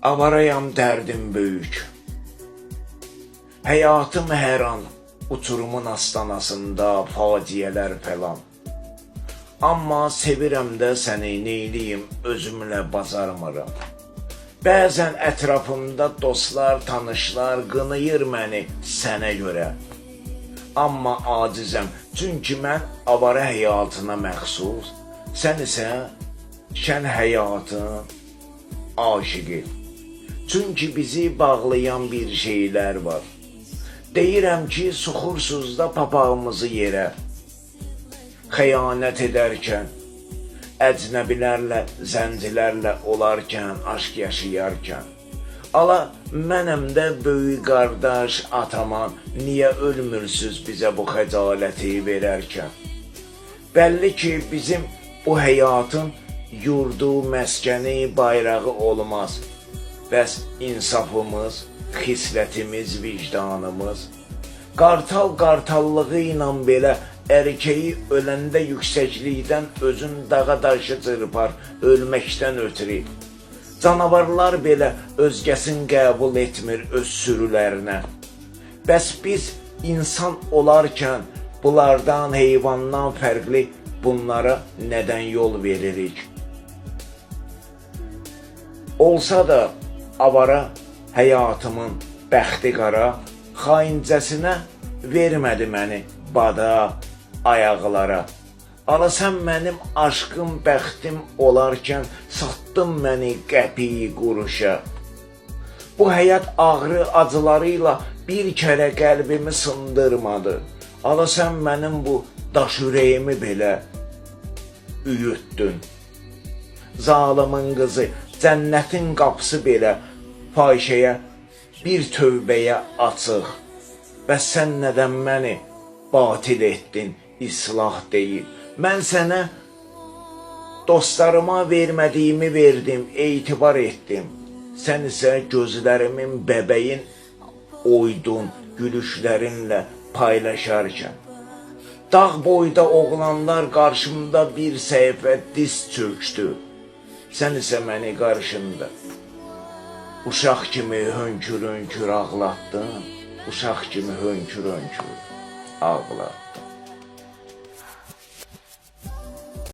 Avarayam dərdim böyük. Həyatım hər an uçurumun astanasında faciələr falan. Amma sevirəm də səni, neyliyim, özümlə bacarmıram. Bəzən ətrafımda dostlar, tanışlar qınayır məni sənə görə. Amma acizəm, çünki mən avara həyatına məxsus, sən isə şən həyatın aşıqı. Çünki bizi bağlayan bir şeylər var. Deyirəm ki, soxursuz da papağımızı yerə. Xəyanət edərkən, əcnəbilərlə, zəncilərlə olarkən, aşk yaşayarkən. Ala, mənəm də böyük qardaş, ataman, niyə ölmürsüz bizə bu xəcaləti verərkən? Bəlli ki, bizim bu həyatın yurdu, məskəni, bayrağı olmaz. Bəs insafımız, xislətimiz, vicdanımız, qartal qartallığı ilə belə erkeği öləndə yüksəklikdən özün dağa daşı çırpar, ölməkdən ötürü. Canavarlar belə özgəsin qəbul etmir öz sürülərinə. Bəs biz insan olarkən bunlardan, heyvandan fərqli bunlara nədən yol veririk? Olsa da avara həyatımın bəxti qara, xaincəsinə vermədi məni bada, ayaqlara. Ala, sən mənim aşkım, bəxtim olarkən satdın məni qəpiyi quruşa. Bu həyat ağrı acılarıyla bir kərə qəlbimi sındırmadı. Ala, sən mənim bu daş ürəyimi belə üyütdün. Zalimin qızı, cənnətin qapısı belə fahişəyə, bir tövbəyə açıq. Bəs sən nədən məni batil etdin, islah deyil. Mən sənə dostlarıma vermədiyimi verdim, etibar etdim. Sən isə gözlərimin bəbəyin oydun, gülüşlərinlə paylaşarkən. Dağ boyda oğlanlar qarşımda bir səhifə diz çökdü. Sən isə məni qarşında uşaq kimi hönkür-hönkür ağlatdın, uşaq kimi hönkür-hönkür ağlatdın.